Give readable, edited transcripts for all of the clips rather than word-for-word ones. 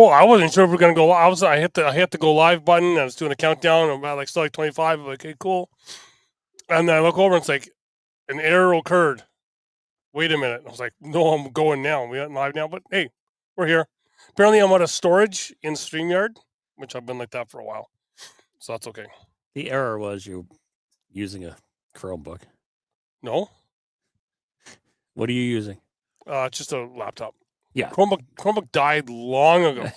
Well, I wasn't sure if we were gonna go. I hit the go live button. I was doing a countdown. I'm about still 25. I'm like, okay, cool. And then I look over and it's like an error occurred. Wait a minute. I was like, no, I'm going now. We aren't live now, but hey, we're here. Apparently, I'm out of storage in StreamYard, which I've been like that for a while. So that's okay. The error was you using a Chromebook. No. What are you using? Just a laptop. Yeah. Chromebook died long ago.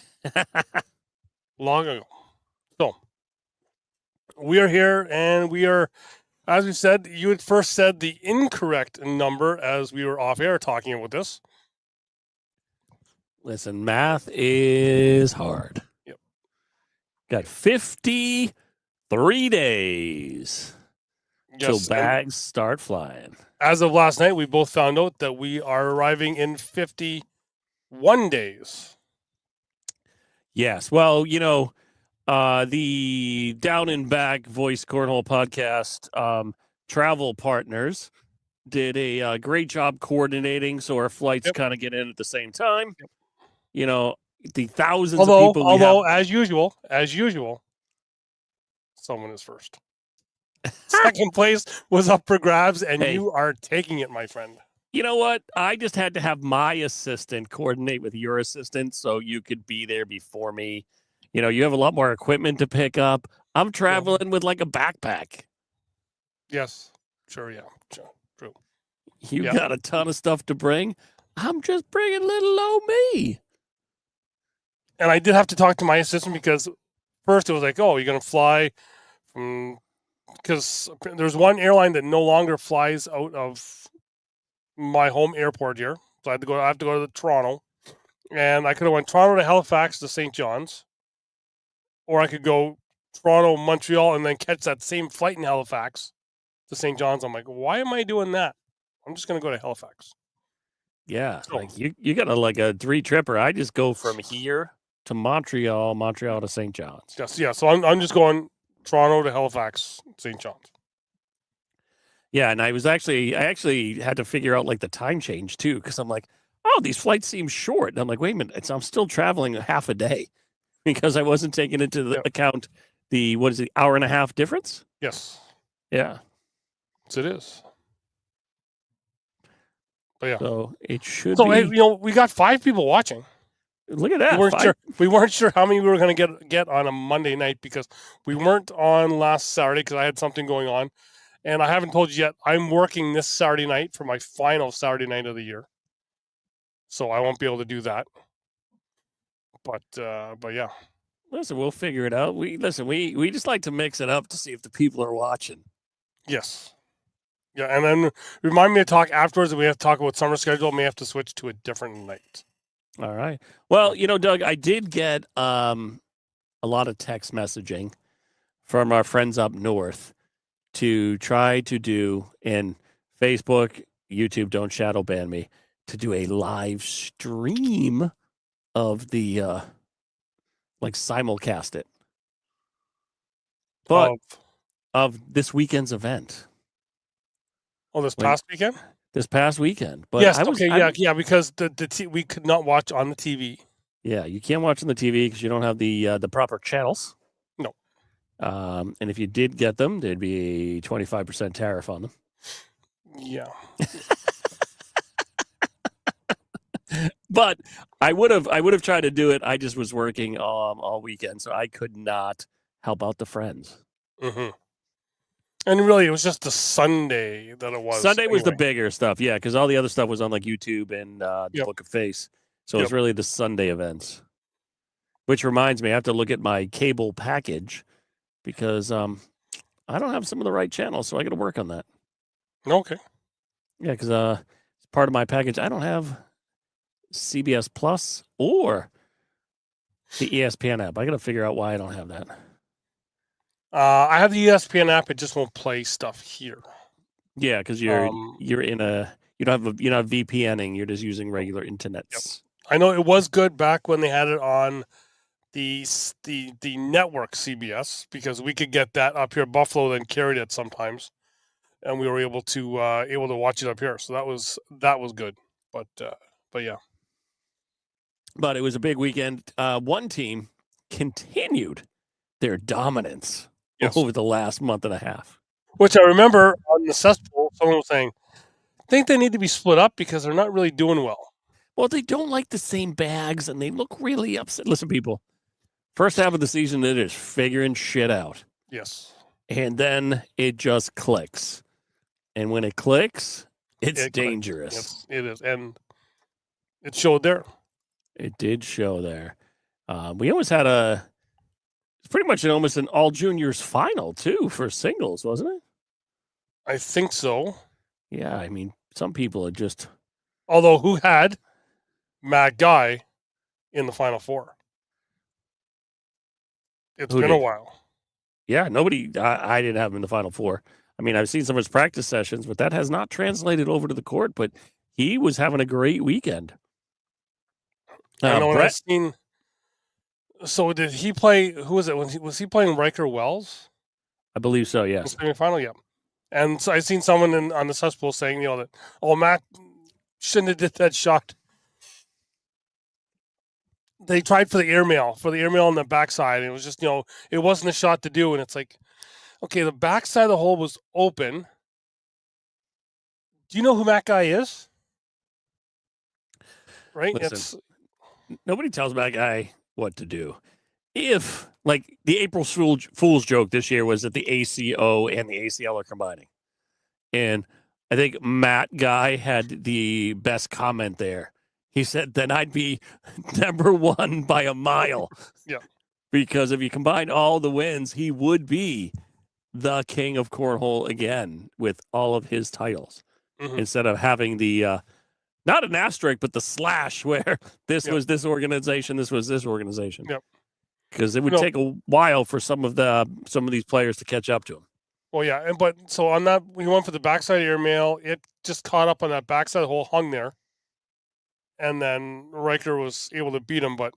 Long ago. So we are here, and we are, as we said, you had first said the incorrect number as we were off air talking about this. Listen, math is hard. Yep. Got 53 days till bags start flying. As of last night, we both found out that we are arriving in 51 days. Yes. Well, the Down and Back Voice Cornhole podcast travel partners did a great job coordinating, so our flights kind of get in at the same time. Yep. The thousands of people. Although, as usual, someone is first. Second place was up for grabs, and you are taking it, my friend. You know what? I just had to have my assistant coordinate with your assistant so you could be there before me. You have a lot more equipment to pick up. I'm traveling with like a backpack. Yes. Sure, yeah. Sure. True. You got a ton of stuff to bring. I'm just bringing little old me. And I did have to talk to my assistant because first it was like, oh, you're going to fly from... Because there's one airline that no longer flies out of my home airport here. So I have to go to Toronto. And I could have went Toronto to Halifax to St. John's. Or I could go Toronto, Montreal, and then catch that same flight in Halifax to St. John's. I'm like, why am I doing that? I'm just going to go to Halifax. Yeah, like you got a 3-tripper. I just go from here to Montreal to St. John's. Yes, yeah. So I'm just going Toronto to Halifax, St. John's. Yeah, and I actually had to figure out the time change too, because I'm like, oh, these flights seem short. And I'm like, wait a minute, I'm still traveling half a day because I wasn't taking into the account the hour and a half difference. Yes. Yeah. Yes, it is. But yeah. So it should. So be... we got 5 people watching. Look at that. We weren't sure how many we were going to get on a Monday night because we weren't on last Saturday because I had something going on. And I haven't told you yet, I'm working this Saturday night for my final Saturday night of the year. So I won't be able to do that. But yeah. Listen, we'll figure it out. We just like to mix it up to see if the people are watching. Yes. Yeah, and then remind me to talk afterwards, and we have to talk about summer schedule. May have to switch to a different night. All right. Well, Doug, I did get a lot of text messaging from our friends up north to try to do, in Facebook, YouTube, don't shadow ban me, to do a live stream of the simulcast it. But of this weekend's event. Oh, this past weekend? This past weekend. But yes, because we could not watch on the TV. Yeah, you can't watch on the TV because you don't have the proper channels. No. And if you did get them, there'd be a 25% tariff on them. Yeah. But I would have tried to do it. I just was working all weekend, so I could not help out the friends. Mm-hmm. And really, it was just the Sunday that it was. Sunday was the bigger stuff, yeah, because all the other stuff was on YouTube and the Book of Face. So it's really the Sunday events. Which reminds me, I have to look at my cable package because I don't have some of the right channels, so I got to work on that. Okay. Yeah, because part of my package, I don't have CBS Plus or the ESPN app. I got to figure out why I don't have that. I have the ESPN app. It just won't play stuff here. Yeah, because you're in a you're not VPNing. You're just using regular internet. Yep. I know it was good back when they had it on the network CBS because we could get that up here. Buffalo then carried it sometimes, and we were able to watch it up here. So that was good. But yeah. But it was a big weekend. One team continued their dominance over the last month and a half. Which I remember on the cesspool, someone was saying, I think they need to be split up because they're not really doing well. Well, they don't like the same bags, and they look really upset. Listen, people, first half of the season, they're just figuring shit out. Yes. And then it just clicks. And when it clicks, it's It dangerous. Yes, it is. And it showed there. It did show there. We almost had it's pretty much almost an all juniors final, too, for singles, wasn't it? I think so. Yeah, I mean, some people are just. Although, who had Matt Guy in the Final Four? It's been a while. Yeah, nobody. I didn't have him in the Final Four. I mean, I've seen some of his practice sessions, but that has not translated over to the court. But he was having a great weekend. I know. Brett, I've seen. So did he play? Who was it? Was he playing Riker Wells? I believe so. Yes. In the semifinal, yeah. And so I seen someone on the cesspool saying, that Matt shouldn't have did that shot. They tried for the airmail on the backside, and it was just it wasn't a shot to do. And it's like, okay, the backside of the hole was open. Do you know who Matt Guy is? Right? Listen, nobody tells Matt Guy what to do. If, like, the April Fool's joke this year was that the ACO and the ACL are combining. And I think Matt Guy had the best comment there. He said, then I'd be number one by a mile. Yeah. Because if you combine all the wins, he would be the king of cornhole again with all of his titles. Mm-hmm. Instead of having the, not an asterisk, but the slash where this was this organization, this was this organization. Yep. Because it would take a while for some of these players to catch up to him. Well, yeah, but so on that, we went for the backside airmail. It just caught up on that backside hole, hung there, and then Riker was able to beat him. But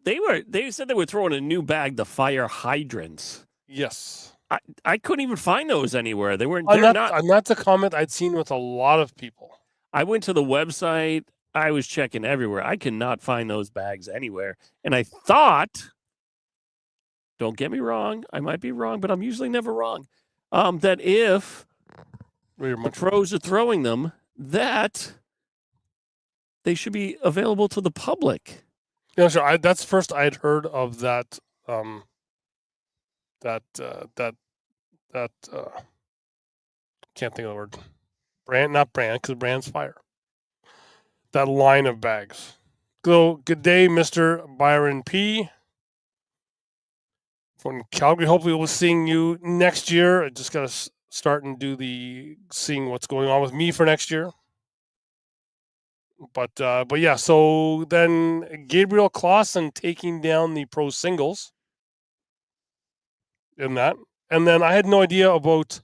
they said they were throwing a new bag, the fire hydrants. Yes, I couldn't even find those anywhere. They weren't. And that's a comment I'd seen with a lot of people. I went to the website. I was checking everywhere. I cannot find those bags anywhere. And I thought, don't get me wrong, I might be wrong, but I'm usually never wrong, that if the pros are throwing them, that they should be available to the public. Yeah, sure. That's first I'd heard of that. Can't think of the word. Not brand, because brand's fire. That line of bags. Good day, Mr. Byron P. From Calgary. Hopefully we'll seeing you next year. I just got to start and do seeing what's going on with me for next year. But yeah, so then Gabriel Clausen taking down the pro singles in that. And then I had no idea about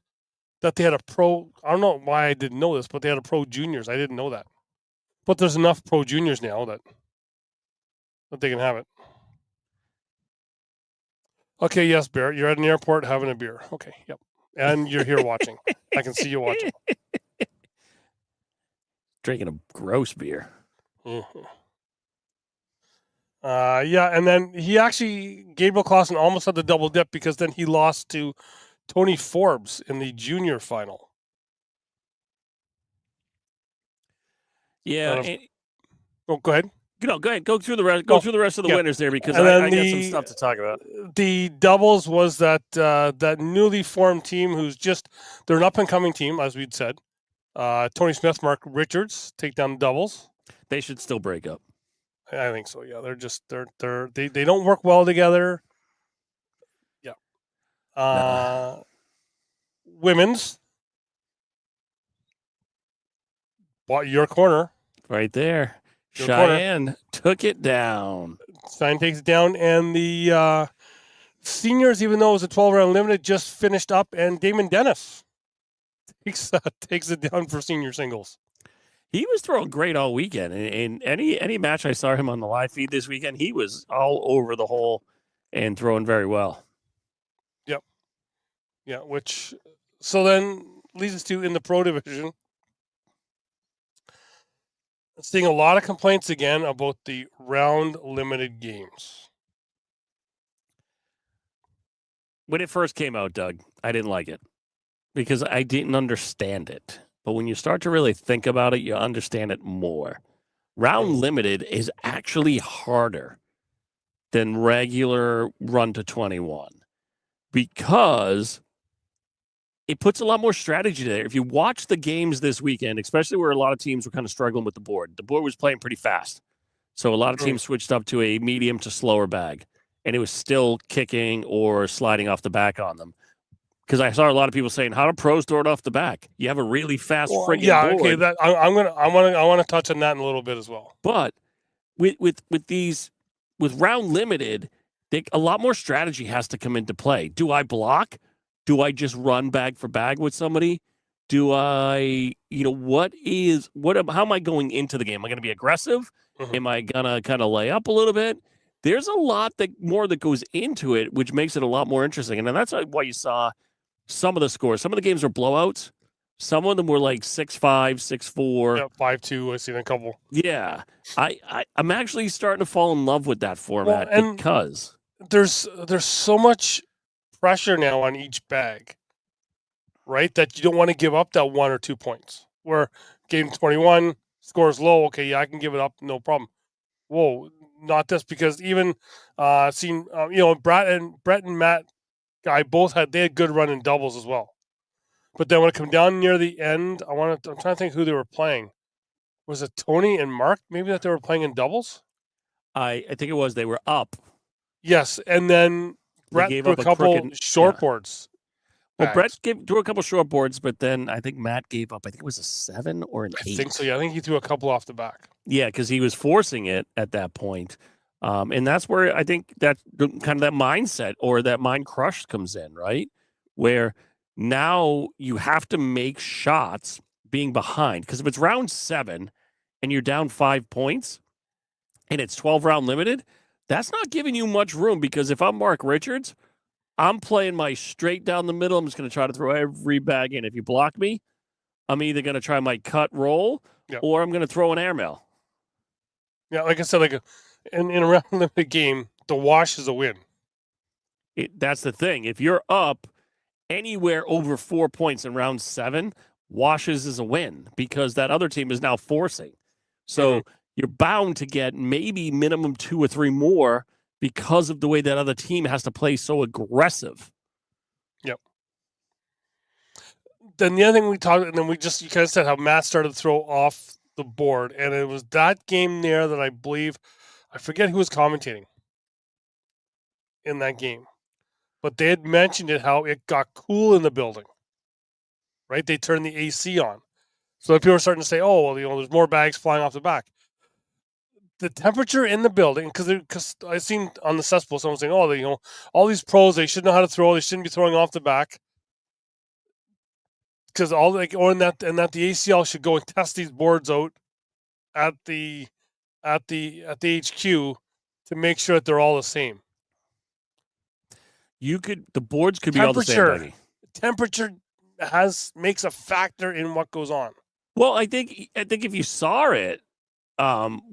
that they had a pro. I don't know why I didn't know this, but they had a pro juniors. I didn't know that. But there's enough pro juniors now that they can have it. Okay, yes, Bear. You're at an airport having a beer. Okay, yep. And you're here watching. I can see you watching. Drinking a gross beer. Mm-hmm. Yeah, and then Gabriel Clausen almost had the double dip because then he lost to Tony Forbes in the junior final. Yeah. Go ahead. Go ahead. Go through the rest. Go through the rest of the winners there because I got some stuff to talk about. The doubles was that newly formed team they're an up and coming team, as we'd said. Tony Smith, Mark Richards take down the doubles. They should still break up. I think so. Yeah, they don't work well together. Yeah. Women's. Bought your corner. Right there. Cheyenne took it down. Cheyenne takes it down, and the seniors, even though it was a 12-round limited, just finished up, and Damon Dennis takes it down for senior singles. He was throwing great all weekend. In any match I saw him on the live feed this weekend, he was all over the hole and throwing very well. Yep. Yeah, so then leads us to in the pro division. seeing a lot of complaints again about the round limited games. When it first came out, Doug, I didn't like it because I didn't understand it. But when you start to really think about it, you understand it more. Round limited is actually harder than regular run to 21 because it puts a lot more strategy there. If you watch the games this weekend, especially where a lot of teams were kind of struggling with the board was playing pretty fast. So a lot of teams switched up to a medium to slower bag, and it was still kicking or sliding off the back on them. Because I saw a lot of people saying, "How do pros throw it off the back? You have a really fast friggin' board." Okay. That I want to touch on that in a little bit as well. But with round limited, a lot more strategy has to come into play. Do I block? Do I just run bag for bag with somebody? Do I, how am I going into the game? Am I going to be aggressive? Am I going to kind of lay up a little bit? There's a lot more that goes into it, which makes it a lot more interesting. And then that's why you saw some of the scores. Some of the games were blowouts. Some of them were like 6-5, 6-4. Yeah, 5-2. I've seen a couple. Yeah. I'm actually starting to fall in love with that format because there's so much pressure now on each bag, right? That you don't want to give up that 1 or 2 points. Where game 21 scores low, okay, yeah, I can give it up, no problem. Whoa, not this, because even Brett and Matt guy both had good run in doubles as well. But then when it came down near the end, I'm trying to think who they were playing. Was it Tony and Mark? Maybe that they were playing in doubles. I think it was they were up. Yes, and then Brett threw a couple short boards. Well, Brett threw a couple short boards, but then I think Matt gave up. I think it was a 7 or an 8. I think so. Yeah, I think he threw a couple off the back. Yeah, because he was forcing it at that point. And that's where I think that kind of that mindset or that mind crush comes in, right? Where now you have to make shots being behind. Because if it's round 7 and you're down 5 points and it's 12 round limited, that's not giving you much room. Because if I'm Mark Richards, I'm playing my straight down the middle. I'm just going to try to throw every bag in. If you block me, I'm either going to try my cut roll or I'm going to throw an airmail. Yeah, like I said, in a round limited game, the wash is a win. That's the thing. If you're up anywhere over 4 points in round 7, washes is a win because that other team is now forcing. So you're bound to get maybe minimum 2 or 3 more because of the way that other team has to play so aggressive. Yep. Then the other thing we talked, and then you kind of said how Matt started to throw off the board, and it was that game there that I believe, I forget who was commentating in that game, but they had mentioned it, how it got cool in the building, right? They turned the AC on. So people were starting to say, oh, well, there's more bags flying off the back. The temperature in the building, because I seen on the cesspool someone saying, oh, all these pros, they should know how to throw. They shouldn't be throwing off the back. Because that the ACL should go and test these boards out at the HQ to make sure that they're all the same. The boards could be all the same. Temperature makes a factor in what goes on. Well, I think if you saw it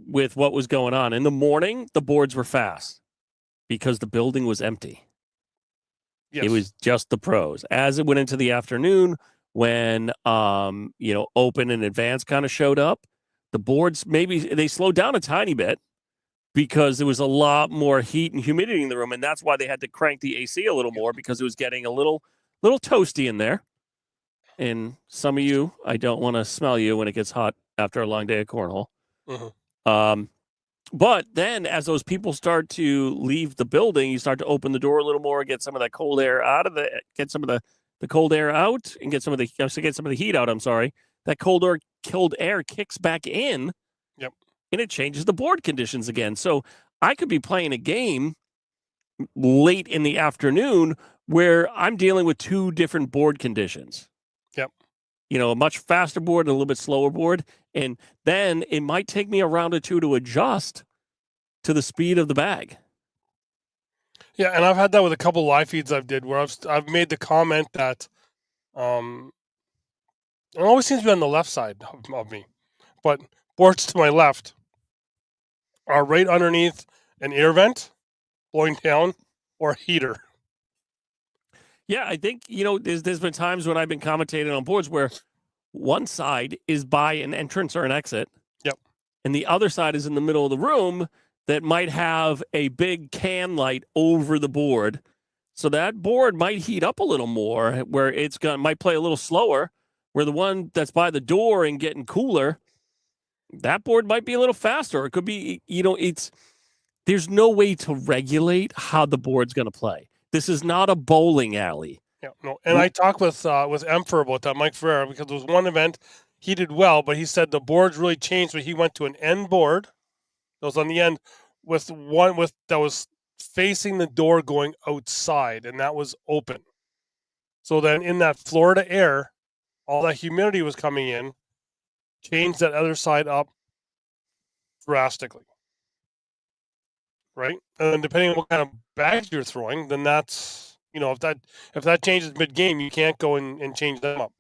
with what was going on in the morning, the boards were fast because the building was empty. Yes. It was just the pros. As it went into the afternoon, when open and advanced kind of showed up, the boards maybe they slowed down a tiny bit because there was a lot more heat and humidity in the room, and that's why they had to crank the AC a little more because it was getting a little toasty in there. And some of you, I don't want to smell you when it gets hot after a long day of cornhole. But then as those people start to leave the building, you start to open the door a little more, get some of that cold air out of get some of the cold air out and get some of the heat out. I'm sorry. That cold air kicks back in. Yep. And it changes the board conditions again. So I could be playing a game late in the afternoon where I'm dealing with 2 different board conditions. Yep. A much faster board and a little bit slower board. And then it might take me a round or 2 to adjust to the speed of the bag. Yeah, and I've had that with a couple live feeds I've did where I've made the comment that it always seems to be on the left side of me. But boards to my left are right underneath an air vent blowing down or a heater. Yeah, I think, there's been times when I've been commentating on boards where one side is by an entrance or an exit. Yep. And the other side is in the middle of the room that might have a big can light over the board. So that board might heat up a little more, where might play a little slower, where the one that's by the door and getting cooler, that board might be a little faster. It could be, there's no way to regulate how the board's going to play. This is not a bowling alley. Yeah, no. And I talked with Emperor about that, Mike Ferreira, because there was one event he did well, but he said the boards really changed when he went to an end board that was on the end with one that was facing the door going outside, and that was open. So then in that Florida air, all that humidity was coming in, changed that other side up drastically. Right? And then depending on what kind of bags you're throwing, then that's, if that changes mid-game, you can't go and change them up.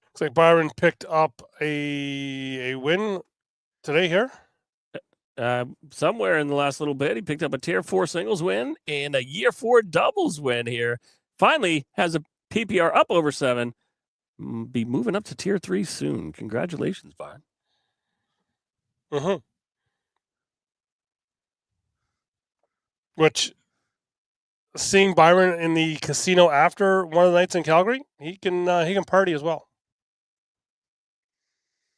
Looks like Byron picked up a win today here. Somewhere in the last little bit, he picked up a Tier 4 singles win and a Year 4 doubles win here. Finally has a PPR up over 7. Be moving up to Tier 3 soon. Congratulations, Byron. Mm-hmm. Which, seeing Byron in the casino after one of the nights in Calgary, he can party as well.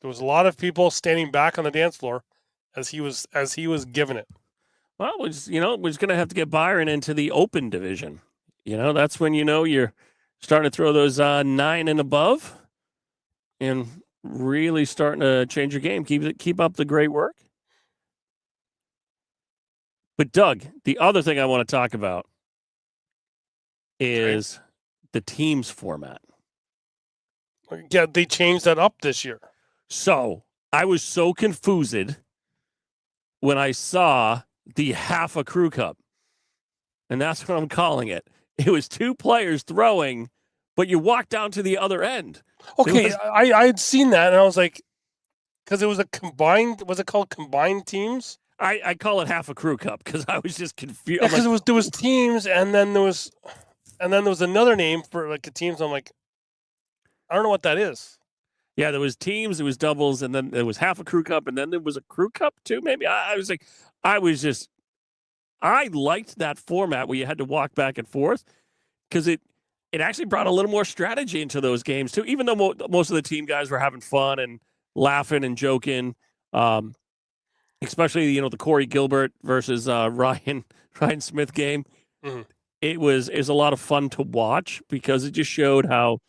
There was a lot of people standing back on the dance floor as he was given it. Well, we're just going to have to get Byron into the open division. That's when you're starting to throw those 9 and above, and really starting to change your game. Keep up the great work. But Doug, the other thing I want to talk about is the teams format. Yeah, they changed that up this year. So I was so confused when I saw the half a crew cup. And that's what I'm calling it. It was 2 players throwing, but you walk down to the other end. Okay, I had seen that, and I was like, because it was a combined, was it called combined teams? I call it half a crew cup because I was just confused. Yeah, because there was teams, and then there was another name for like the teams. I'm like, I don't know what that is. Yeah, there was teams, there was doubles, and then there was half a crew cup, and then there was a crew cup too. Maybe I liked that format where you had to walk back and forth because it actually brought a little more strategy into those games too. Even though most of the team guys were having fun and laughing and joking. Especially, the Corey Gilbert versus Ryan Smith game. Mm-hmm. It was a lot of fun to watch because it just showed how,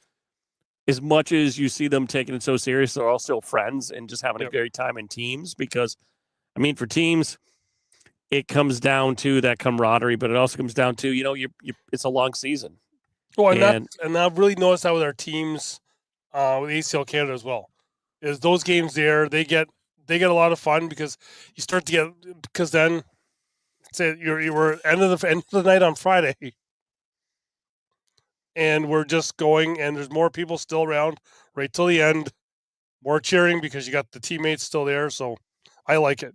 as much as you see them taking it so serious, they're all still friends and just having a great time in teams. Because, for teams, it comes down to that camaraderie, but it also comes down to, it's a long season. Oh, and I've really noticed that with our teams, with ACL Canada as well, is those games there, they get a lot of fun because you start to get, because then say you're end of the night on Friday, and we're just going, and there's more people still around right till the end, more cheering because you got the teammates still there. So I like it.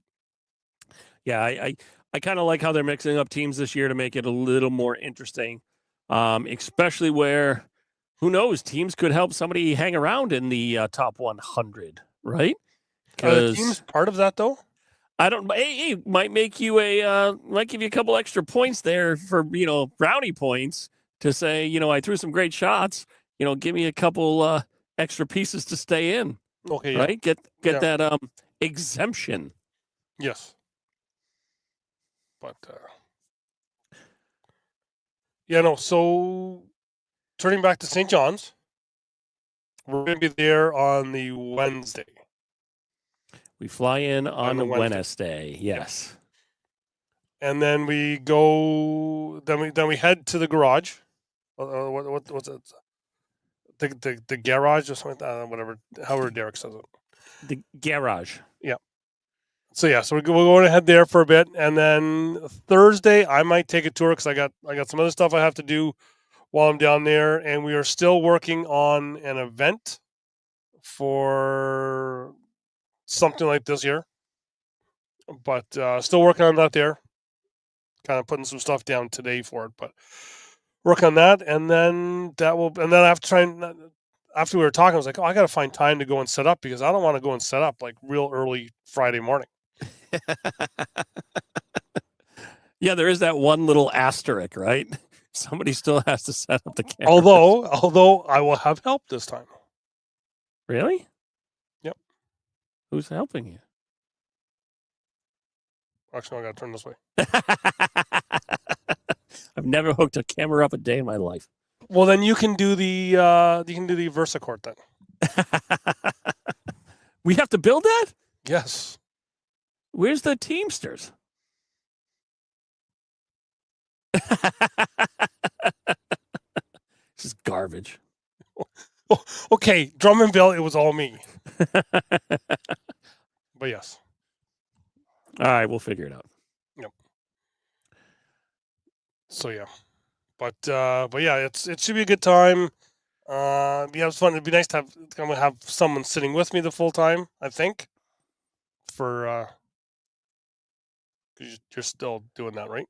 Yeah, I kind of like how they're mixing up teams this year to make it a little more interesting, especially where, who knows, teams could help somebody hang around in the top 100, right? Are the teams part of that though? I don't. Hey, might make you might give you a couple extra points there for brownie points to say I threw some great shots. Give me a couple extra pieces to stay in. Okay, right? Get that exemption. Yes, but So turning back to St. John's, we're going to be there on the Wednesday. We fly in on the Wednesday. Yes. And then we go. Then we head to the garage. What's it? The garage or something. Whatever. However Derek says it. The garage. Yeah. So we're going to head there for a bit, and then Thursday I might take a tour because I got some other stuff I have to do while I'm down there, and we are still working on an event for something like this year. But still working on that there. Kind of putting some stuff down today for it, but work on that, and then after we were talking, I was like, oh, I got to find time to go and set up because I don't want to go and set up like real early Friday morning. Yeah, there is that one little asterisk, right? Somebody still has to set up the camera. Although I will have help this time. Really? Yep. Who's helping you? Actually, I got to turn this way. I've never hooked a camera up a day in my life. Well, then you can do the VersaCourt then. We have to build that? Yes. Where's the Teamsters? This is garbage. Okay, Drummondville, it was all me. But yes. All right, we'll figure it out. Yep. So yeah. But yeah, it should be a good time. Yeah, it was fun. It'd be nice to have someone sitting with me the full time, I think. For because you're still doing that, right?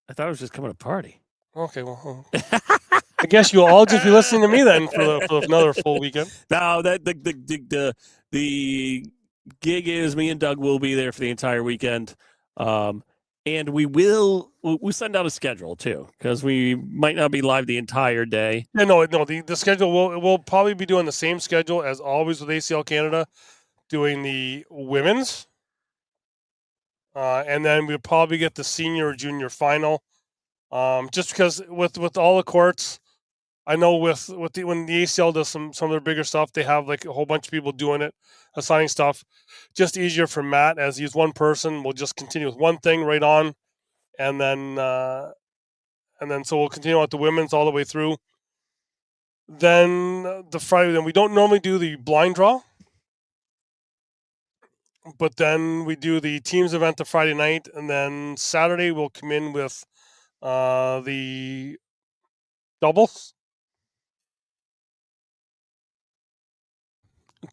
I thought it was just coming to party. Okay, well, I guess you'll all just be listening to me then for another full weekend. No, that the gig is me and Doug will be there for the entire weekend, and we'll send out a schedule too because we might not be live the entire day. Yeah, no. The schedule we'll probably be doing the same schedule as always with ACL Canada, doing the women's, and then we'll probably get the senior or junior final. Just because with all the courts, I know when the ACL does some of their bigger stuff, they have like a whole bunch of people doing it, assigning stuff. Just easier for Matt as he's one person. We'll just continue with one thing right on, and then so we'll continue with the women's all the way through. Then the Friday, then we don't normally do the blind draw, but then we do the teams event the Friday night, and then Saturday we'll come in with the doubles.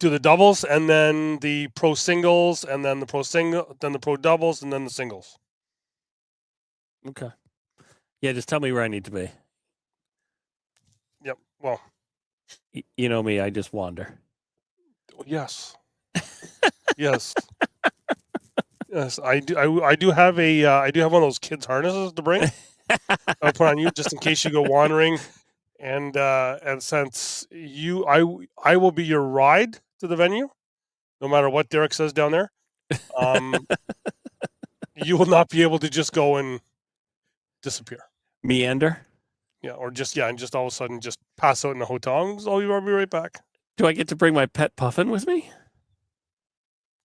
Do the doubles, and then the pro singles, and then the pro doubles, and then the singles. Okay. Yeah, just tell me where I need to be. Yep. Well, you know me, I just wander. Yes. Yes. Yes, I do. I do have I do have one of those kids harnesses to bring. I'll put on you just in case you go wandering, and since I will be your ride to the venue, no matter what Derek says down there. You will not be able to just go and disappear. Meander. Yeah, or just and just all of a sudden just pass out in the hotel. Oh, you'll be right back. Do I get to bring my pet puffin with me?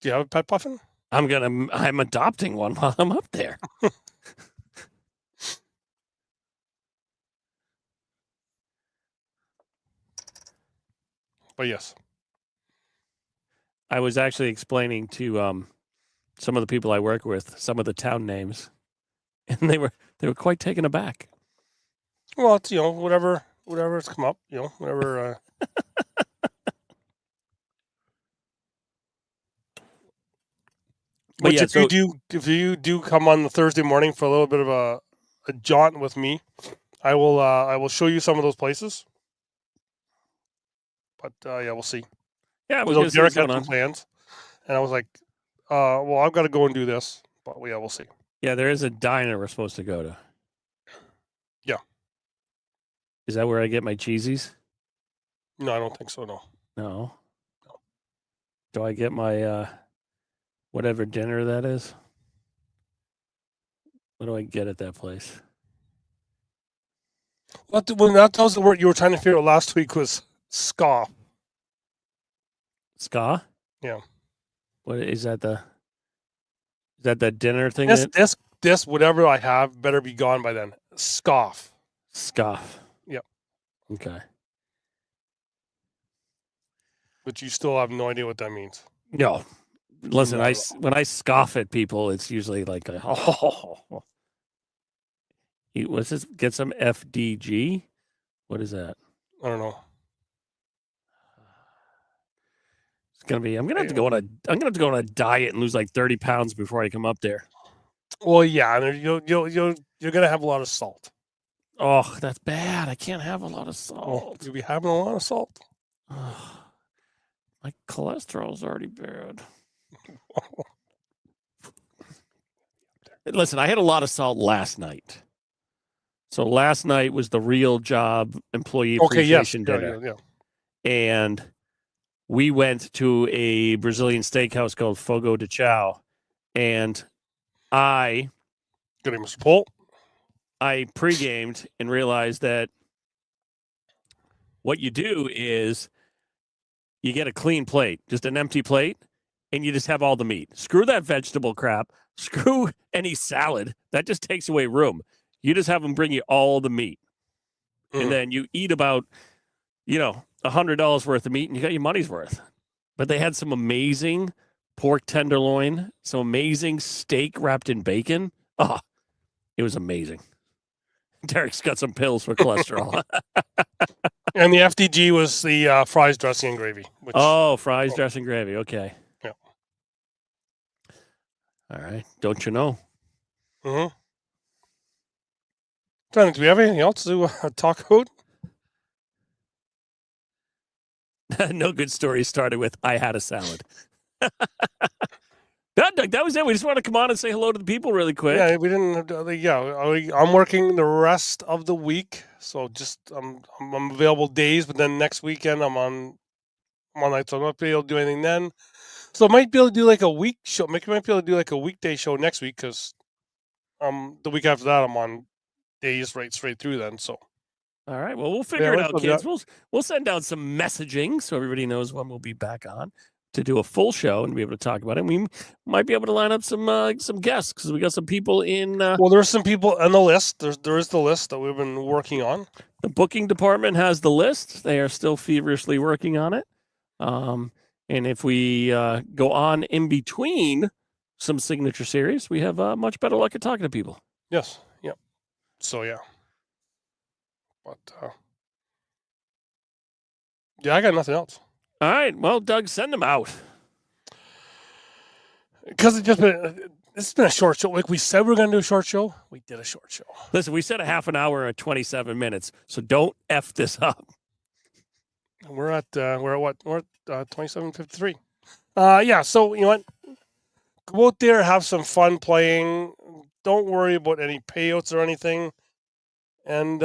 Do you have a pet puffin? I'm adopting one while I'm up there. But yes, I was actually explaining to some of the people I work with some of the town names, and they were quite taken aback. Well, it's whatever's come up, whatever. But Which yeah, if you do come on the Thursday morning for a little bit of a jaunt with me, I will show you some of those places. But yeah, we'll see. Yeah, Derek had some plans, and I was like, well, I've got to go and do this. But yeah, we'll see. Yeah, there is a diner we're supposed to go to. Yeah. Is that where I get my cheesies? No, I don't think so. No. No. Do I get my whatever dinner that is? What do I get at that place? When that was the word you were trying to figure out last week was ska. Ska? Yeah. What is that? That dinner thing? This whatever I have better be gone by then. Scoff. Scoff. Yep. Okay. But you still have no idea what that means. No. Listen, when I scoff at people, it's usually like what's this? Get some FDG? What is that? I don't know. I'm gonna have to go on a diet and lose like 30 pounds before I come up there. Well, yeah, and you're gonna have a lot of salt. Oh, that's bad. I can't have a lot of Well, salt. you'll be having a lot of salt. My cholesterol's already bad. Listen, I had a lot of salt last night. So last night was the real job employee appreciation dinner. Yeah. And we went to a Brazilian steakhouse called Fogo de Chao. And I Good evening, Mr. Polt. I pre-gamed and realized that what you do is you get a clean plate, just an empty plate, and you just have all the meat. Screw that vegetable crap. Screw any salad. That just takes away room. You just have them bring you all the meat. And then you eat about, $100 worth of meat and you got your money's worth. But they had some amazing pork tenderloin, some amazing steak wrapped in bacon. Oh, it was amazing. Derek's got some pills for cholesterol. And the FDG was the fries, dressing, and gravy. Fries, dressing, gravy. Okay. Yeah. All right. Don't you know? Mm-hmm. Tony, do we have anything else to talk about? No good story started with, I had a salad. That was it. We just want to come on and say hello to the people really quick. Yeah, we didn't have to, I'm working the rest of the week, so just I'm available days, but then next weekend I'm on night, so I'm not be able to do anything then. So I might be able to do like a week show. Might be able to do like a weekday show next week because the week after that I'm on days right straight through then. So all right, well we'll figure it out, kids. We'll send out some messaging so everybody knows when we'll be back on to do a full show and be able to talk about it. And we might be able to line up some guests because we got some people in. Well, there's some people on the list. There is the list that we've been working on. The booking department has the list. They are still feverishly working on it. And if we go on in between some signature series, we have much better luck at talking to people. Yes. Yep. So yeah. But yeah, I got nothing else. All right. Well, Doug, send them out. Because this has been a short show. Like we said, we're going to do a short show. We did a short show. Listen, we said a half an hour and 27 minutes, so don't F this up. We're at what? We're at 27:53. Yeah. So you know what? Go out there, have some fun playing. Don't worry about any payouts or anything. And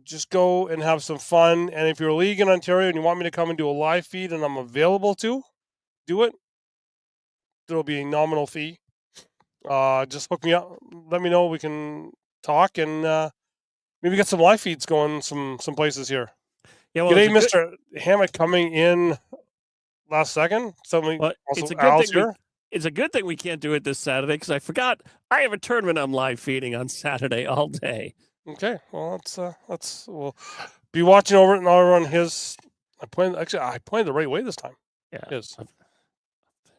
just go and have some fun. And if you're a league in Ontario and you want me to come and do a live feed and I'm available to do it, there'll be a nominal fee. Just hook me up. Let me know. We can talk and maybe get some live feeds going some places here. Yeah, well, G'day, Mr. Hammett coming in last second. It's a good thing. It's a good thing we can't do it this Saturday because I forgot I have a tournament I'm live feeding on Saturday all day. Okay, well we'll be watching over it and I'll run his. I pointed the right way this time. Yeah, his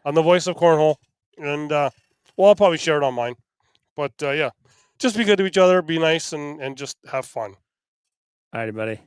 on the voice of Cornhole, and I'll probably share it on mine. But yeah, just be good to each other, be nice, and just have fun. All right, buddy.